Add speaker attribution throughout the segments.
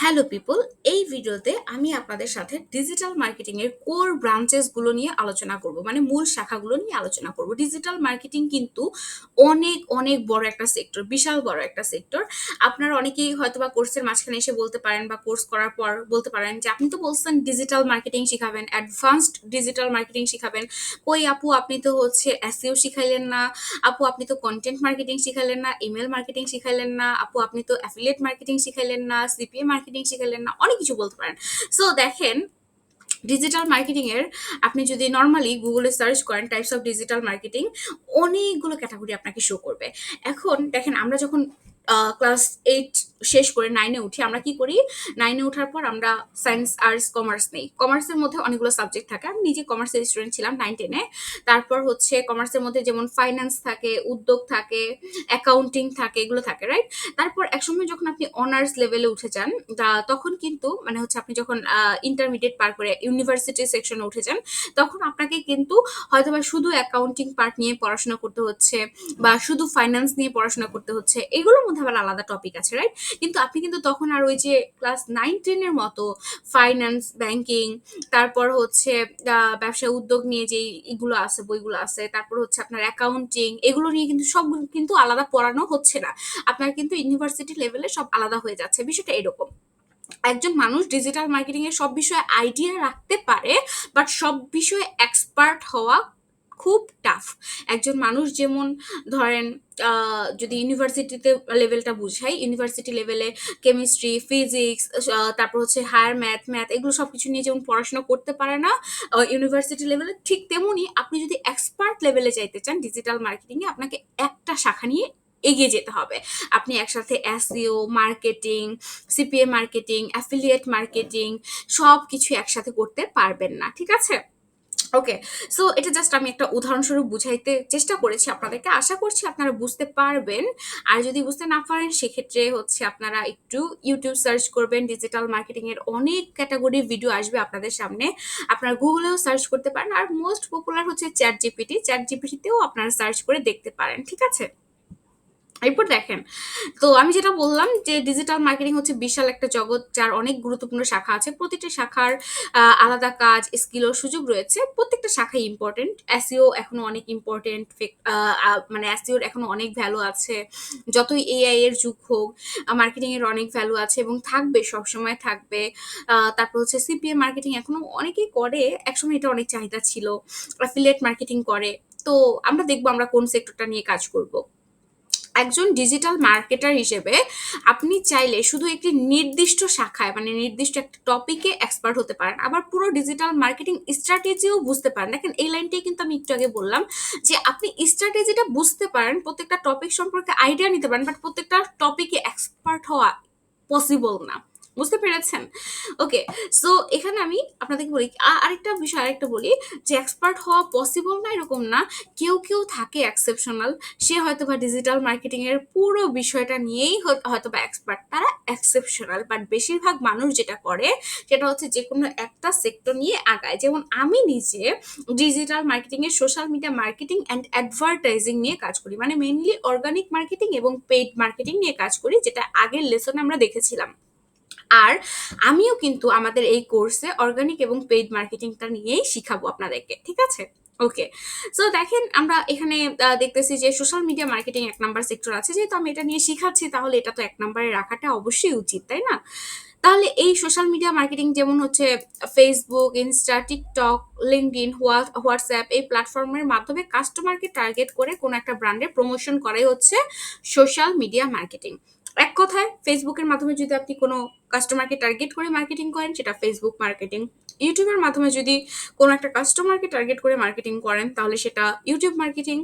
Speaker 1: Hello people, এই ভিডিওতে আমি আপনাদের সাথে ডিজিটাল মার্কেটিং এর কোর ব্রাঞ্চেস গুলো নিয়ে আলোচনা করব, মানে মূল শাখাগুলো নিয়ে আলোচনা করব। ডিজিটাল মার্কেটিং কিন্তু অনেক অনেক বড় একটা সেক্টর, বিশাল বড় একটা সেক্টর। আপনারা অনেকেই হয়তোবা কোর্সের মাঝখানে এসে বলতে পারেন বা কোর্স করার পর বলতে পারেন যে আপনি তো বলছেন ডিজিটাল মার্কেটিং শিখাবেন, অ্যাডভান্সড ডিজিটাল মার্কেটিং শিখাবেন। কই আপু, আপনি তো হচ্ছে এসইও শিখাইলেন না। আপু, আপনি তো কন্টেন্ট মার্কেটিং শিখাইলেন না, ইমেল মার্কেটিং শিখাইলেন না। আপু, আপনি তো অ্যাফিলিয়েট মার্কেটিং শিখাইলেন না, সিপিএ মার্কেটিং শিখাইলেন না। অনেক কিছু বলতে পারেন। সো দেখেন, ডিজিটাল মার্কেটিং এর আপনি যদি নর্মালি গুগলে সার্চ করেন টাইপস অফ ডিজিটাল মার্কেটিং, অনেকগুলো ক্যাটাগরি আপনাকে শো করবে। এখন দেখেন, আমরা যখন ক্লাস 8 শেষ করে 9-এ উঠি, আমরা কি করি? 9-এ ওঠার পর আমরা সায়েন্স, আর্টস, কমার্স নেই। কমার্সের মধ্যে অনেকগুলো সাবজেক্ট থাকে। আমি নিজে কমার্সের স্টুডেন্ট ছিলাম 9-10-এ। তারপর হচ্ছে কমার্সের মধ্যে যেমন ফাইন্যান্স থাকে, উদ্যোগ থাকে, অ্যাকাউন্টিং থাকে, এগুলো থাকে, রাইট? তারপর একসময় যখন আপনি অনার্স লেভেলে উঠে যান, তখন কিন্তু মানে হচ্ছে আপনি যখন ইন্টারমিডিয়েট পার করে ইউনিভার্সিটি সেকশনে উঠে যান, তখন আপনাকে কিন্তু হয়তোবা শুধু অ্যাকাউন্টিং পার্ট নিয়ে পড়াশোনা করতে হচ্ছে বা শুধু ফাইন্যান্স নিয়ে পড়াশোনা করতে হচ্ছে। এগুলোর মধ্যে আবার আলাদা টপিক আছে, রাইট? কিন্তু আপনি কিন্তু তখন আর ওই যে ক্লাস 9-10-এর মতো ফাইন্যান্স, ব্যাংকিং, তারপর হচ্ছে ব্যবসা উদ্যোগ নিয়ে যে এগুলো আছে, বইগুলো আছে, তারপর হচ্ছে আপনার অ্যাকাউন্টিং, এগুলো নিয়ে কিন্তু সব কিন্তু আলাদা পড়ানো হচ্ছে না। আপনার কিন্তু ইউনিভার্সিটি লেভেলে সব আলাদা হয়ে যাচ্ছে। বিষয়টা এরকম। একজন মানুষ ডিজিটাল মার্কেটিং এর সব বিষয়ে আইডিয়া রাখতে পারে, বাট সব বিষয়ে এক্সপার্ট হওয়া খুব টাফ। একজন মানুষ যেমন ধরেন, যদি ইউনিভার্সিটিতে লেভেলটা বুঝাই, ইউনিভার্সিটি লেভেলে কেমিস্ট্রি, ফিজিক্স, তারপর হচ্ছে হায়ার ম্যাথ এগুলো সবকিছু নিয়ে যেমন পড়াশোনা করতে পারে না ইউনিভার্সিটি লেভেলে, ঠিক তেমনি আপনি যদি এক্সপার্ট লেভেলে যাইতে চান ডিজিটাল মার্কেটিং এ, আপনাকে একটা শাখা নিয়ে এগিয়ে যেতে হবে। আপনি একসাথে SEO, marketing, CPA marketing, affiliate marketing সব কিছু একসাথে করতে পারবেন না, ঠিক আছে? ওকে। সো এটা জাস্ট আমি একটা উদাহরণস্বরূপ বুঝাইতে চেষ্টা করেছি আপনাদেরকে, আশা করছি আপনারা বুঝতে পারবেন। আর যদি বুঝতে না পারেন, সেক্ষেত্রে হচ্ছে আপনারা একটু ইউটিউব সার্চ করবেন। ডিজিটাল মার্কেটিং এর অনেক ক্যাটাগরি ভিডিও আসবে আপনাদের সামনে। আপনারা গুগলেও সার্চ করতে পারেন। আর মোস্ট পপুলার হচ্ছে চ্যাট জিপিটিতেও আপনারা সার্চ করে দেখতে পারেন, ঠিক আছে? এরপর দেখেন, তো আমি যেটা বললাম যে ডিজিটাল মার্কেটিং হচ্ছে বিশাল একটা জগৎ, যার অনেক গুরুত্বপূর্ণ শাখা আছে। প্রতিটা শাখার আলাদা কাজ, স্কিল ও সুযোগ রয়েছে। প্রত্যেকটা শাখাই ইম্পর্টেন্ট। এসইও এখনো অনেক ইম্পর্টেন্ট, মানে এসইওর এখনো অনেক ভ্যালু আছে। যতই এআই এর যুগ হোক, মার্কেটিং এর অনেক ভ্যালু আছে এবং থাকবে, সবসময় থাকবে। তারপর হচ্ছে সিপিএ মার্কেটিং এখনো অনেকেই করে, একসময় এটা অনেক চাহিদা ছিল। অ্যাফিলিয়েট মার্কেটিং করে। তো আমরা দেখবো আমরা কোন সেক্টরটা নিয়ে কাজ করব। একজন ডিজিটাল মার্কেটার হিসেবে আপনি চাইলে শুধু একটি নির্দিষ্ট শাখায়, মানে নির্দিষ্ট একটা টপিকে এক্সপার্ট হতে পারেন, আবার পুরো ডিজিটাল মার্কেটিং স্ট্র্যাটেজিও বুঝতে পারেন। দেখেন, এই লাইনটাই কিন্তু আমি একটু আগে বললাম যে আপনি স্ট্র্যাটেজিটা বুঝতে পারেন, প্রত্যেকটা টপিক সম্পর্কে আইডিয়া নিতে পারেন, বাট প্রত্যেকটা টপিকে এক্সপার্ট হওয়া পসিবল না। বুঝতে পেরেছেন? ওকে। সো এখানে আমি আপনাদেরকে বলি, আরেকটা বিষয় আরেকটা বলি, যে এক্সপার্ট হওয়া পসিবল না এরকম না। কেউ কেউ থাকে এক্সেপশনাল, সে হয়তোবা ডিজিটাল মার্কেটিং এর পুরো বিষয়টা নিয়েই হয়তোবা এক্সপার্ট, তারা এক্সেপশনাল। বাট বেশিরভাগ মানুষ যেটা করে সেটা হচ্ছে যে কোনো একটা সেক্টর নিয়ে আগায়। যেমন আমি নিজে ডিজিটাল মার্কেটিং এর social media marketing and advertising নিয়ে কাজ করি, মানে মেইনলি অর্গানিক মার্কেটিং এবং পেইড মার্কেটিং নিয়ে কাজ করি, যেটা আগের লেসনে আমরা দেখেছিলাম। আর আমিও কিন্তু আমাদের এই কোর্সে অর্গানিক এবং পেইড মার্কেটিংটা নিয়েই শিখাবো আপনাদেরকে, ঠিক আছে? ওকে। সো দেখেন, আমরা এখানে দেখতেছি যে social media marketing 1 number sector আছে। যেহেতু আমি এটা নিয়ে শিখাচ্ছি, তাহলে এটা তো 1 নাম্বারে রাখাটা অবশ্যই উচিত, তাই না? তাহলে এই সোশ্যাল মিডিয়া মার্কেটিং যেমন হচ্ছে Facebook, Insta, TikTok, LinkedIn, WhatsApp, এই প্ল্যাটফর্মের মাধ্যমে কাস্টমারকে টার্গেট করে কোনো একটা ব্র্যান্ডের প্রমোশন করাই হচ্ছে সোশ্যাল মিডিয়া মার্কেটিং। এক কথায়, ফেসবুকের মাধ্যমে যদি আপনি কোনো কাস্টমারকে টার্গেট করে মার্কেটিং করেন, সেটা ফেসবুক মার্কেটিং। ইউটিউবের মাধ্যমে যদি কোনো একটা কাস্টমারকে টার্গেট করে মার্কেটিং করেন, তাহলে সেটা ইউটিউব মার্কেটিং।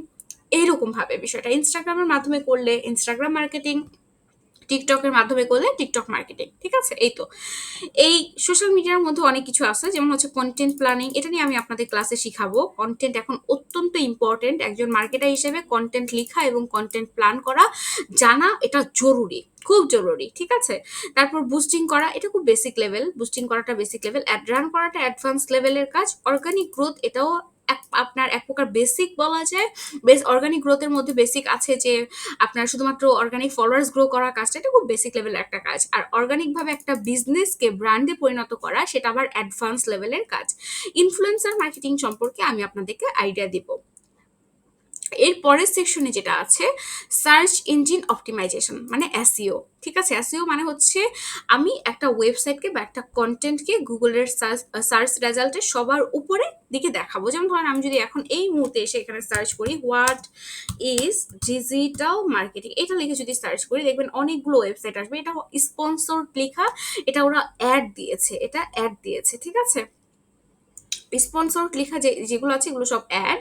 Speaker 1: এইরকম ভাবে বিষয়টা ইনস্টাগ্রামের মাধ্যমে করলে ইনস্টাগ্রাম মার্কেটিং, টিকটকের মাধ্যমে করলে টিকটক মার্কেটিং, ঠিক আছে? এই তো, এই সোশ্যাল মিডিয়ার মধ্যে অনেক কিছু আছে, যেমন হচ্ছে কন্টেন্ট প্ল্যানিং। এটা নিয়ে আমি আপনাদের ক্লাসে শিখাবো। কন্টেন্ট এখন অত্যন্ত ইম্পর্টেন্ট। একজন মার্কেটার হিসেবে কন্টেন্ট লেখা এবং কন্টেন্ট প্ল্যান করা জানা, এটা জরুরি, খুব জরুরি, ঠিক আছে? তারপর বুস্টিং করা, এটা খুব বেসিক লেভেল, বুস্টিং করাটা বেসিক লেভেল। অ্যাড রান করাটা অ্যাডভান্স লেভেলের কাজ। অর্গানিক গ্রোথ, এটাও আপনার এক প্রকার বেসিক বলা যায়। অর্গানিক গ্রোথের মধ্যে বেসিক আছে যে আপনার শুধুমাত্র অর্গানিক ফলোয়ার্স গ্রো করার কাজটা, এটা খুব বেসিক লেভেলের একটা কাজ। আর অর্গানিক ভাবে একটা বিজনেসকে ব্র্যান্ডে পরিণত করা, সেটা আবার অ্যাডভান্স লেভেলের কাজ। ইনফ্লুয়েন্সার মার্কেটিং সম্পর্কে আমি আপনাদেরকে আইডিয়া দিব। এর পরের সেকশনে যেটা আছে, সার্চ ইঞ্জিন অপটিমাইজেশন মানে এসইও। ঠিক আছে, এসইও মানে হচ্ছে আমি একটা ওয়েবসাইটকে বা একটা কন্টেন্টকে গুগলের সার্চ রেজাল্টের সবার উপরে দিকে দেখাবো। যেমন ধরেন আমি যদি এখন এই মুহূর্তে এসে এখানে সার্চ করি হোয়াট ইজ ডিজিটাল মার্কেটিং, এটা লিখে যদি সার্চ করি দেখবেন অনেকগুলো ওয়েবসাইট আসবে। এটা স্পন্সর লেখা, এটা ওরা অ্যাড দিয়েছে, এটা অ্যাড দিয়েছে। ঠিক আছে, স্পন্সর লেখা যেগুলো আছে এগুলো সব অ্যাড।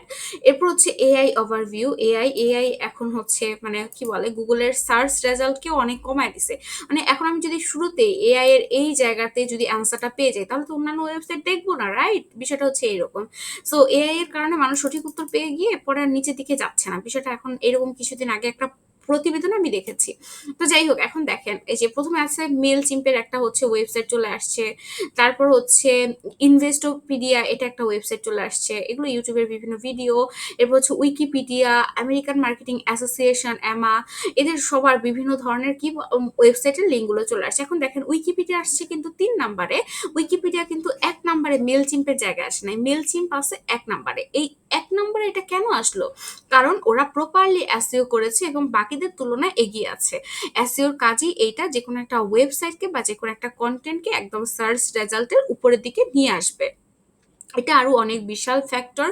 Speaker 1: এরপর হচ্ছে এআই ওভারভিউ। এআই এখন হচ্ছে মানে কি বলে, গুগলের সার্চ রেজাল্টকেও অনেক কমায় দিছে। মানে এখন আমি যদি শুরুতে এআই এর এই জায়গাতে যদি অ্যান্সারটা পেয়ে যাই, তাহলে তো অন্যান্য ওয়েবসাইট দেখবো না, রাইট? বিষয়টা হচ্ছে এইরকম। সো এআই এর কারণে মানুষ সঠিক উত্তর পেয়ে গিয়ে পরে আর নিচের দিকে যাচ্ছে না। বিষয়টা এখন এরকম, কিছুদিন আগে একটা প্রতিবেদন আমি দেখেছি। তো যাই হোক, এখন দেখেন এই যে প্রথমে আছে মেল চিম্পের একটা হচ্ছে ওয়েবসাইট চলে আসছে, তারপর হচ্ছে ইনভেস্টোপিডিয়া, এটা একটা ওয়েবসাইট চলে আসছে, এগুলো ইউটিউবের বিভিন্ন ভিডিও। এরপর হচ্ছে উইকিপিডিয়া, আমেরিকান মার্কেটিং অ্যাসোসিয়েশন এমা, এদের সবার বিভিন্ন ধরনের কি ওয়েবসাইটের লিঙ্কগুলো চলে আসছে। এখন দেখেন উইকিপিডিয়া আসছে কিন্তু 3 নম্বরে, উইকিপিডিয়া কিন্তু 1 নম্বরে মেল চিম্পের জায়গায় আসে নাই, মেল চিম্প আছে 1 নম্বরে। এই 1 নম্বরে এটা কেন আসলো? কারণ ওরা প্রপারলি এসইও করেছে এবং বাকিদের তুলনায় এগিয়ে আছে। এসইওর কাজই এইটা, যে কোনো একটা ওয়েবসাইটকে বা যে কোনো একটা কন্টেন্টকে একদম সার্চ রেজাল্টের উপরের দিকে নিয়ে আসবে। এটা আরো অনেক বিশাল ফ্যাক্টর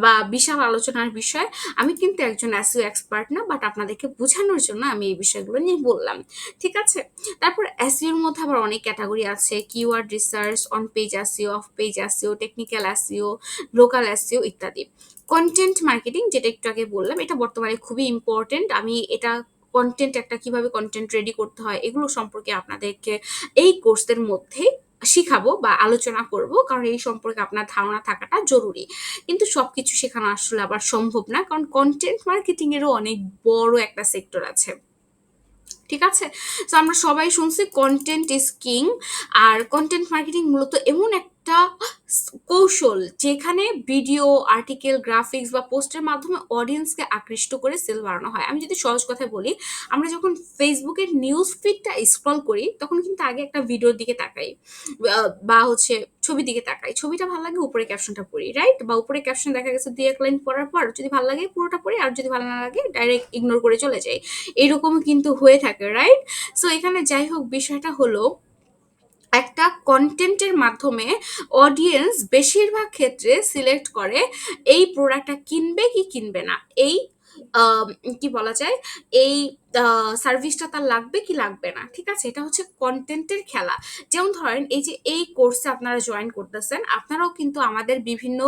Speaker 1: বা বিশাল আলোচনার বিষয়। আমি কিন্তু একজন এসইও এক্সপার্ট না, বাট আপনাদেরকে বোঝানোর জন্য আমি এই বিষয়গুলো নিয়ে বললাম। ঠিক আছে, তারপর এসইওর মধ্যে আবার অনেক ক্যাটাগরি আছে, keyword research, on page SEO, of page SEO, technical SEO, local SEO ইত্যাদি। কন্টেন্ট মার্কেটিং, যেটা একটু আগে বললাম, এটা বর্তমানে খুবই ইম্পর্টেন্ট। আমি এটা কন্টেন্ট, একটা কিভাবে কন্টেন্ট রেডি করতে হয় এগুলো সম্পর্কে আপনাদেরকে এই কোর্সের মধ্যে শিখাবো বা আলোচনা করব, কারণ এই সম্পর্কে আপনার ধারণা থাকাটা জরুরি। কিন্তু সবকিছু শেখানো আসলে আবার সম্ভব না, কারণ কন্টেন্ট মার্কেটিং এরও অনেক বড় একটা সেক্টর আছে। ঠিক আছে, তো আমরা সবাই শুনছি কন্টেন্ট ইজ কিং। আর কন্টেন্ট মার্কেটিং মূলত এমন একটা কৌশল যেখানে ভিডিও, আর্টিকেল, গ্রাফিক্স বা পোস্টের মাধ্যমে অডিয়েন্সকে আকৃষ্ট করে সেল বাড়ানো হয়। আমি যদি সহজ কথায় বলি, আমরা যখন ফেসবুকের নিউজ ফিডটা স্ক্রল করি তখন কিন্তু আগে একটা ভিডিওর দিকে তাকাই, বা হচ্ছে ছবির দিকে তাকাই, ছবিটা ভালো লাগে উপরে ক্যাপশনটা পড়ি, রাইট? বা উপরে ক্যাপশন দেখা গেছে 2-1 লাইন পড়ার পর যদি ভালো লাগে পুরোটা পড়ি, আর যদি ভালো না লাগে ডাইরেক্ট ইগনোর করে চলে যাই। এরকম কিন্তু হয়ে থাকে, রাইট? সো এখানে যাই হোক, বিষয়টা হলো একটা কন্টেন্টের মাধ্যমে অডিয়েন্স বেশিরভাগ ক্ষেত্রে সিলেক্ট করে এই প্রোডাক্টটা কিনবে কি কিনবে না, এই আম, কি বলা যায়, এই সার্ভিসটা তার লাগবে কি লাগবে না। ঠিক আছে, এটা হচ্ছে কন্টেন্টের খেলা। যেমন ধরেন এই যে এই কোর্সে আপনারা জয়েন করতেছেন, আপনারাও কিন্তু আমাদের বিভিন্ন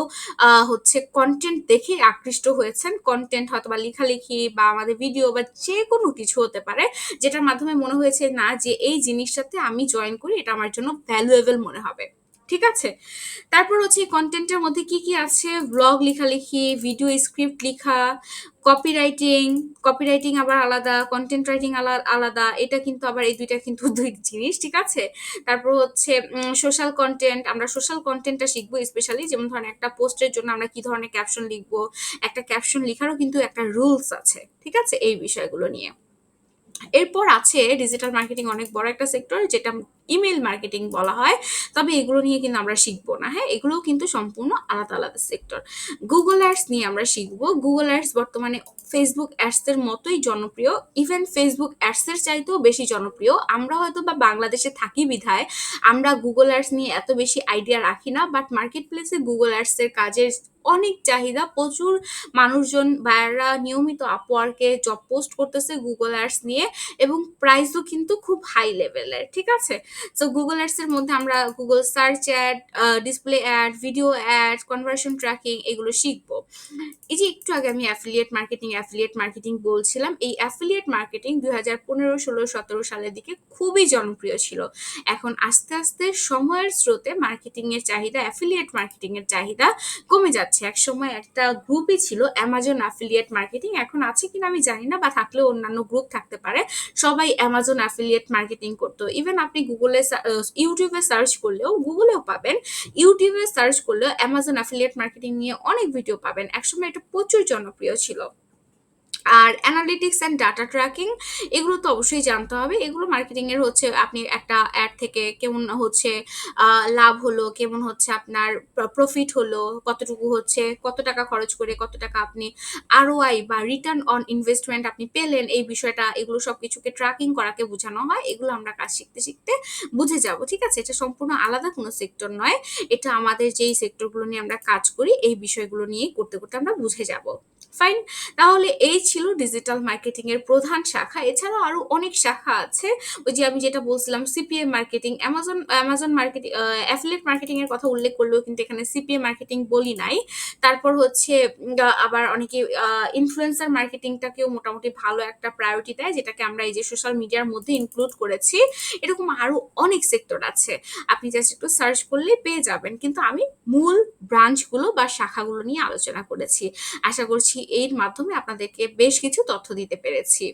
Speaker 1: হচ্ছে কন্টেন্ট দেখে আকৃষ্ট হয়েছেন। কন্টেন্ট হয়তো বা লেখালেখি বা আমাদের ভিডিও বা যে কোনো কিছু হতে পারে, যেটার মাধ্যমে মনে হয়েছে না যে এই জিনিসটাতে আমি জয়েন করি, এটা আমার জন্য ভ্যালুয়েবল মনে হবে। ঠিক আছে, তারপর হচ্ছে কন্টেন্টের মধ্যে কি কি আছে, ব্লগ লেখালেখি, ভিডিও স্ক্রিপ্ট লেখা, কপিরাইটিং। কপিরাইটিং আবার আলাদা, কন্টেন্ট রাইটিং আলাদা, এটা কিন্তু আবার এই দুইটা কিন্তু দুই জিনিস। ঠিক আছে, তারপর হচ্ছে সোশ্যাল কন্টেন্ট, আমরা সোশ্যাল কন্টেন্টটা শিখবো স্পেশালি। যেমন ধরেন একটা পোস্টের জন্য আমরা কি ধরনের ক্যাপশন লিখবো, একটা ক্যাপশন লেখারও কিন্তু একটা রুলস আছে। ঠিক আছে, এই বিষয়গুলো নিয়ে। এরপর আছে ডিজিটাল মার্কেটিং, অনেক বড় একটা সেক্টর, যেটা ইমেল মার্কেটিং বলা হয়। তবে এগুলো নিয়ে কিন্তু আমরা শিখবো না, হ্যাঁ, এগুলোও কিন্তু সম্পূর্ণ আলাদা আলাদা সেক্টর। গুগল অ্যাডস নিয়ে আমরা শিখবো। গুগল অ্যাডস বর্তমানে ফেসবুক অ্যাডস এর মতোই জনপ্রিয়, ইভেন ফেসবুক অ্যাডস এর চাইতেও বেশি জনপ্রিয়। আমরা হয়তো বা বাংলাদেশে থাকি বিধায় আমরা গুগল অ্যাডস নিয়ে এত বেশি আইডিয়া রাখি না, বাট মার্কেট প্লেসে গুগল অ্যাডস এর কাজের অনেক চাহিদা, প্রচুর মানুষজন বায়াররা নিয়মিত আপওয়ার্কে জব পোস্ট করতেছে গুগল অ্যাডস নিয়ে, এবং প্রাইসও কিন্তু খুব হাই লেভেলের। ঠিক আছে, সো গুগল অ্যাডস এর মধ্যে আমরা Google search ad, display ad, video ad, conversion tracking এগুলো শিখবো। এই যে একটু আগে আমি অ্যাফিলিয়েট মার্কেটিং বলছিলাম, এই অ্যাফিলিয়েট মার্কেটিং 2015, 16, 17 সালের দিকে খুবই জনপ্রিয় ছিল। এখন আস্তে আস্তে সময়ের স্রোতে মার্কেটিং এর চাহিদা, অ্যাফিলিয়েট মার্কেটিং এর চাহিদা কমে যাচ্ছে। যাচ্ছে। একসময় একটা গ্রুপই ছিল অ্যামাজন অ্যাফিলিয়েট মার্কেটিং, এখন আছে কিনা আমি জানি না, বা থাকলেও অন্যান্য গ্রুপ থাকতে পারে। সবাই অ্যামাজন অ্যাফিলিয়েট মার্কেটিং করতো। ইভেন আপনি ইউটিউবে সার্চ করলেও, গুগলেও পাবেন, ইউটিউবে সার্চ করলেও অ্যামাজন অ্যাফিলিয়েট মার্কেটিং নিয়ে অনেক ভিডিও পাবেন। একসময় এটা প্রচুর জনপ্রিয় ছিল। আর অ্যানালিটিক্স অ্যান্ড ডাটা ট্র্যাকিং, এগুলো তো অবশ্যই জানতে হবে। এগুলো মার্কেটিং এর হচ্ছে, আপনি একটা অ্যাড থেকে কেমন হচ্ছে লাভ হলো, কেমন হচ্ছে আপনার প্রফিট হলো, কতটুকু হচ্ছে, কত টাকা খরচ করে কত টাকা আপনি আরওআই বা রিটার্ন অন ইনভেস্টমেন্ট আপনি পেলেন, এই বিষয়টা, এগুলো সবকিছুকে ট্র্যাকিং করাকে বোঝানো হয়। এগুলো আমরা কাজ শিখতে শিখতে বুঝে যাব, ঠিক আছে? এটা সম্পূর্ণ আলাদা কোনো সেক্টর নয়, এটা আমাদের যেই সেক্টরগুলো নিয়ে আমরা কাজ করি এই বিষয়গুলো নিয়ে করতে করতে আমরা বুঝে যাব। ফাইন। তাহলে এই ছিল ডিজিটাল মার্কেটিং এর প্রধান শাখা। এছাড়াও আরো অনেক শাখা আছে। ওই যে আমি যেটা বলছিলাম, CPA marketing, Amazon Amazon marketing, affiliate marketing এর কথা উল্লেখ করলেও কিন্তু এখানে সিপিএ মার্কেটিং বলি নাই। তারপর হচ্ছে আবার অনেকে ইনফ্লুয়েন্সার মার্কেটিংটাকেও মোটামুটি ভালো একটা প্রায়োরিটি দেয়, যেটাকে আমরা এই যে সোশ্যাল মিডিয়ার মধ্যে ইনক্লুড করেছি। এরকম আরো অনেক সেক্টর আছে, আপনি জাস্ট একটু সার্চ করলে পেয়ে যাবেন। কিন্তু আমি মূল ব্রাঞ্চগুলো বা শাখাগুলো নিয়ে আলোচনা করেছি। আশা করছি এর মাধ্যমে আপনাদেরকে বেশ কিছু তথ্য দিতে পেরেছি।